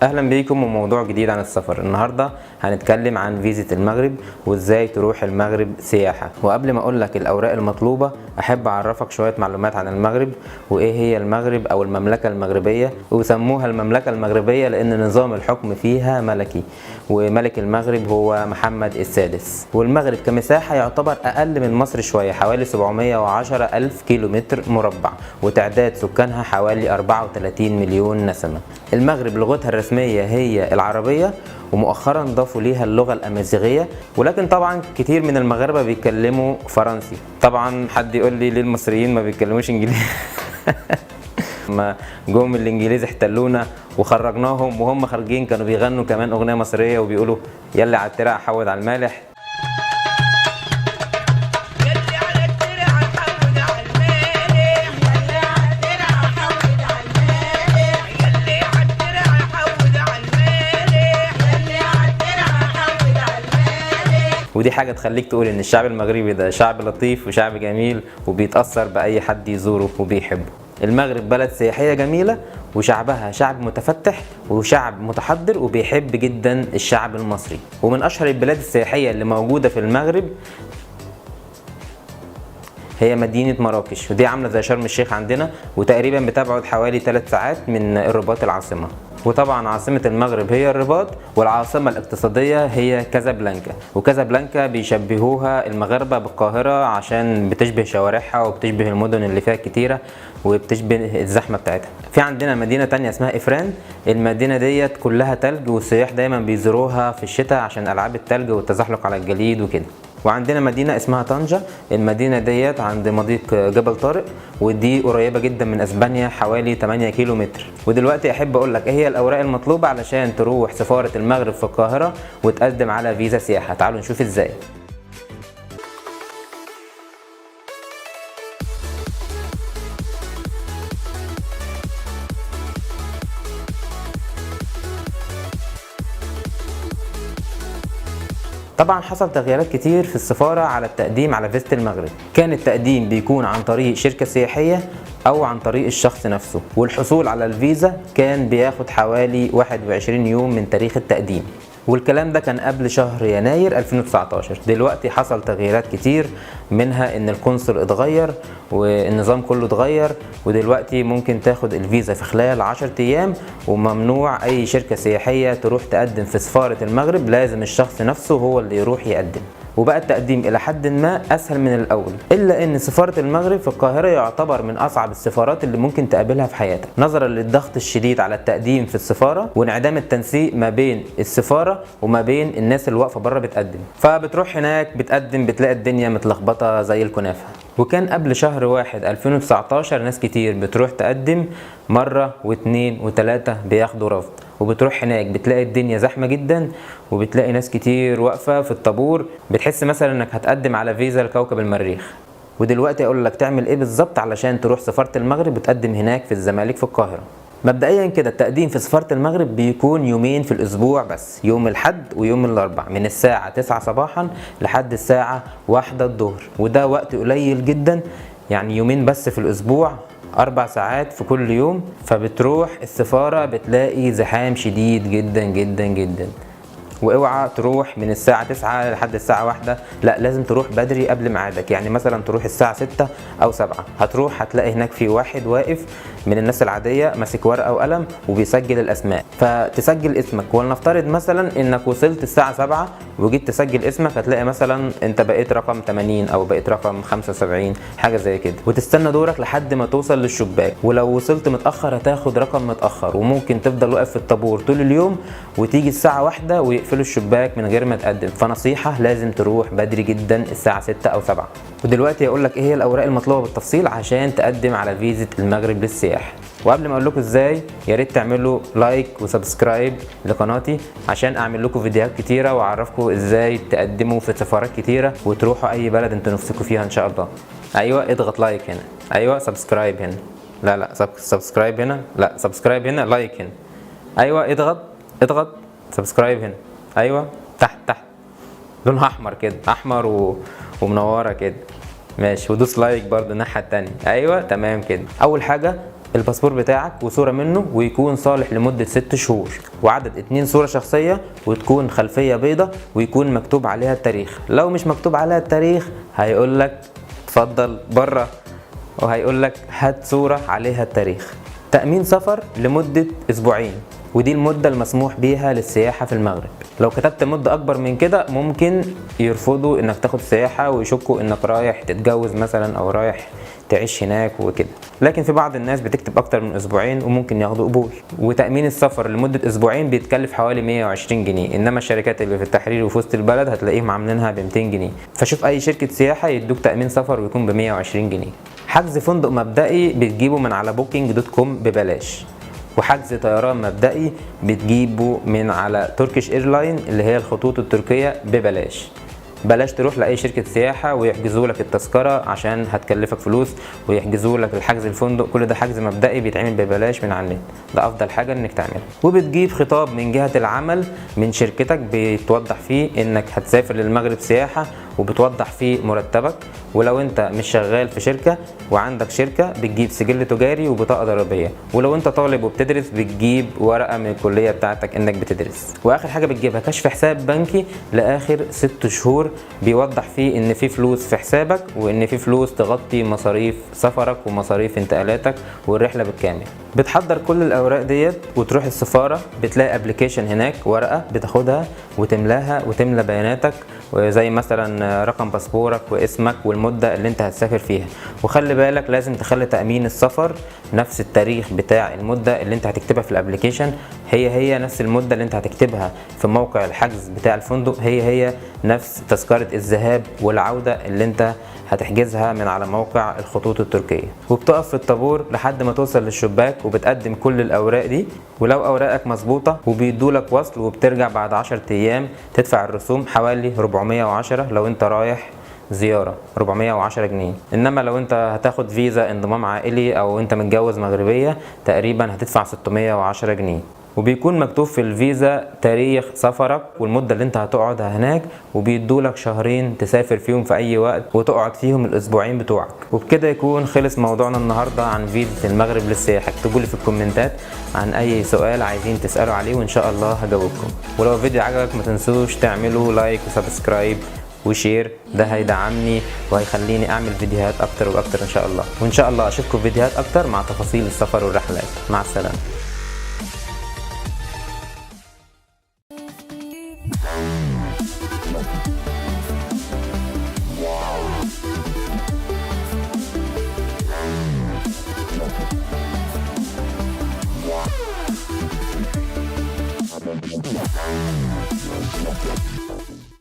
اهلا بيكم وموضوع جديد عن السفر. النهارده هنتكلم عن فيزا المغرب وازاي تروح المغرب سياحه. وقبل ما اقول لك الاوراق المطلوبه احب اعرفك شويه معلومات عن المغرب وايه هي المغرب او المملكه المغربيه. وسموها المملكه المغربيه لان نظام الحكم فيها ملكي، وملك المغرب هو محمد السادس. والمغرب كمساحه يعتبر اقل من مصر شويه، حوالي 710 الف كيلومتر مربع، وتعداد سكانها حوالي 34 مليون نسمه. المغرب لغتها الرسميه هي العربيه، ومؤخرا ضافوا ليها اللغه الامازيغيه، ولكن طبعا كتير من المغاربه بيتكلموا فرنسي. طبعا حد يقول لي ليه المصريين ما بيتكلموش انجليزي؟ لما جم الانجليز احتلونا وخرجناهم، وهم خارجين كانوا بيغنوا كمان اغنيه مصريه وبيقولوا يلا على الترع حود على المالح. ودي حاجة تخليك تقول ان الشعب المغربي ده شعب لطيف وشعب جميل وبيتأثر بأي حد يزوره وبيحبه. المغرب بلد سياحية جميلة، وشعبها شعب متفتح وشعب متحضر وبيحب جدا الشعب المصري. ومن أشهر البلاد السياحية اللي موجودة في المغرب هي مدينة مراكش، ودي عاملة زي شرم الشيخ عندنا، وتقريبا بتبعد حوالي 3 ساعات من الرباط العاصمة. وطبعا عاصمة المغرب هي الرباط، والعاصمة الاقتصادية هي كازابلانكا. وكازابلانكا بيشبهوها المغاربة بالقاهرة عشان بتشبه شوارعها وبتشبه المدن اللي فيها كتيرة وبتشبه الزحمة بتاعتها. في عندنا مدينة تانية اسمها إفران، المدينة ديت كلها تلج، والسياح دايما بيزوروها في الشتاء عشان ألعاب التلج والتزحلق على الجليد وكده. وعندنا مدينة اسمها طنجة، المدينة ديت عند مضيق جبل طارق، ودي قريبة جدا من اسبانيا حوالي 8 كيلو متر. ودلوقتي احب اقول لك ايه هي الاوراق المطلوبة علشان تروح سفارة المغرب في القاهرة وتقدم على فيزا سياحة. تعالوا نشوف ازاي. طبعا حصل تغييرات كتير في السفارة على التقديم على فيزة المغرب. كان التقديم بيكون عن طريق شركة سياحية او عن طريق الشخص نفسه، والحصول على الفيزا كان بياخد حوالي 21 يوم من تاريخ التقديم، والكلام ده كان قبل شهر يناير 2019. دلوقتي حصل تغييرات كتير، منها ان القنصل اتغير والنظام كله اتغير، ودلوقتي ممكن تاخد الفيزا في خلال 10 ايام، وممنوع اي شركة سياحية تروح تقدم في سفارة المغرب، لازم الشخص نفسه هو اللي يروح يقدم. وبقى التقديم الى حد ما اسهل من الاول، الا ان سفارة المغرب في القاهرة يعتبر من اصعب السفارات اللي ممكن تقابلها في حياتك، نظرا للضغط الشديد على التقديم في السفارة وانعدام التنسيق ما بين السفارة وما بين الناس اللي واقفة بره بتقدم. فبتروح هناك بتقدم بتلاقي الدنيا متلخبطة زي الكنافة. وكان قبل شهر 1 2019 ناس كتير بتروح تقدم مرة واثنين وثلاثة بياخدوا رفض، وبتروح هناك بتلاقي الدنيا زحمة جدا، وبتلاقي ناس كتير واقفة في الطابور، بتحس مثلا انك هتقدم على فيزا لكوكب المريخ. ودلوقتي اقول لك تعمل ايه بالظبط علشان تروح سفارة المغرب وتقدم هناك في الزمالك في القاهرة. مبدئيا كده التقديم في سفارة المغرب بيكون يومين في الاسبوع بس، يوم الاحد ويوم الاربع، من الساعة 9 صباحا لحد الساعة 1 الظهر، وده وقت قليل جدا، يعني يومين بس في الاسبوع، 4 ساعات في كل يوم. فبتروح السفارة بتلاقي زحام شديد جدا جدا جدا. واوعى تروح من الساعة 9 لحد الساعة 1، لا لازم تروح بدري قبل ميعادك، يعني مثلا تروح الساعة 6 او 7. هتروح هتلاقي هناك في واحد واقف من الناس العادية ماسك ورقة وقلم وبيسجل الاسماء، فتسجل اسمك. ولنفترض مثلا انك وصلت الساعة 7 وجيت تسجل اسمك، هتلاقي مثلا انت بقيت رقم 80 او بقيت رقم 75 حاجة زي كده، وتستنى دورك لحد ما توصل للشباك. ولو وصلت متأخر هتاخد رقم متأخر، وممكن تفضل واقف في الطابور طول اليوم، وتيجي الساعة 1 ويقفلوا الشباك من غير ما تقدم. فنصيحة لازم تروح بدري جدا الساعة 6 او 7. ودلوقتي هقول لك ايه هي الاوراق المطلوبة بالتفصيل عشان تقدم على فيزا المغرب للسياحة. وقبل ما اقول لكم ازاي، يا ريت تعملوا لايك وسبسكرايب لقناتي عشان اعمل لكم فيديوهات كتيره واعرفكم ازاي تقدموا في سفارات كتيره وتروحوا اي بلد انتوا نفسكم فيها ان شاء الله. ايوه اضغط لايك هنا، ايوه سبسكرايب هنا، لا سبسكرايب هنا، لا سبسكرايب هنا، لايك هنا، ايوه اضغط سبسكرايب هنا، ايوه تحت لونها احمر كده، احمر ومنوره كده، ماشي. ودوس لايك برضو الناحيه التانيه، ايوه تمام كده. اول حاجه الباسبور بتاعك وصورة منه ويكون صالح لمدة 6 شهور، وعدد 2 صورة شخصية وتكون خلفية بيضة ويكون مكتوب عليها التاريخ. لو مش مكتوب عليها التاريخ هيقولك اتفضل بره، وهيقولك هات صورة عليها التاريخ. تأمين سفر لمدة أسبوعين، ودي المدة المسموح بيها للسياحة في المغرب. لو كتبت مدة أكبر من كده ممكن يرفضوا إنك تاخد سياحة ويشكوا إنك رايح تتجوز مثلا أو رايح تعيش هناك وكده. لكن في بعض الناس بتكتب أكتر من أسبوعين وممكن ياخدوا قبول. وتأمين السفر لمدة أسبوعين بيتكلف حوالي 120 جنيه، إنما الشركات اللي في التحرير وفي وسط البلد هتلاقيهم عاملينها ب 200 جنيه. فشوف أي شركة سياحة يدوك تأمين سفر ويكون ب 120 جنيه. حجز فندق مبدئي بتجيبه من على booking.com ببلاش، وحجز طيران مبدئي بتجيبه من على تركيش ايرلاين اللي هي الخطوط التركية ببلاش. بلاش تروح لأي شركة سياحة ويحجزوا لك التذكرة عشان هتكلفك فلوس، ويحجزوا لك الحجز الفندق، كل ده حجز مبدئي بيتعمل ببلاش من على النت. ده أفضل حاجة إنك تعملها. وبتجيب خطاب من جهة العمل من شركتك بتوضح فيه إنك هتسافر للمغرب سياحة، وبتوضح فيه مرتبك. ولو انت مش شغال في شركة وعندك شركة بتجيب سجل تجاري وبطاقة ضريبية. ولو انت طالب وبتدرس بتجيب ورقة من الكلية بتاعتك انك بتدرس. واخر حاجة بتجيبها كشف حساب بنكي لاخر 6 شهور بيوضح فيه ان في فلوس في حسابك، وان في فلوس تغطي مصاريف سفرك ومصاريف انتقالاتك والرحلة بالكامل. بتحضر كل الاوراق ديت وتروح السفارة، بتلاقي ابلكيشن هناك، ورقة بتاخدها وتملاها وتملى بياناتك زي مثلا رقم باسبورك واسمك والمدة اللي انت هتسافر فيها. وخلي بالك لازم تخلي تأمين السفر نفس التاريخ بتاع المدة اللي انت هتكتبها في الابليكيشن، هي نفس المدة اللي انت هتكتبها في موقع الحجز بتاع الفندق، هي نفس تذكرة الذهاب والعودة اللي انت هتحجزها من على موقع الخطوط التركية. وبتقف في الطابور لحد ما توصل للشباك وبتقدم كل الاوراق دي، ولو اوراقك مظبوطة وبيدولك وصل، وبترجع بعد 10 ايام تدفع الرسوم حوالي 410 لو انت رايح زيارة، 410 جنيه. انما لو انت هتاخد فيزا انضمام عائلي او انت متجوز مغربية تقريبا هتدفع 610 جنيه. وبيكون مكتوب في الفيزا تاريخ سفرك والمدة اللي انت هتقعدها هناك، وبيدولك شهرين تسافر فيهم في اي وقت وتقعد فيهم الاسبوعين بتوعك. وبكده يكون خلص موضوعنا النهاردة عن فيزا المغرب للسياحة. اكتبوا لي في الكومنتات عن اي سؤال عايزين تسألوا عليه وان شاء الله هجاوبكم. ولو الفيديو عجبك ما تنسوش تعملوا لايك وسبسكرايب وشير، ده هيدعمني وهيخليني اعمل فيديوهات اكتر واكتر ان شاء الله. وان شاء الله اشوفكم فيديوهات اكتر مع تفاصيل السفر والرحلات. مع السلامة. Yeah.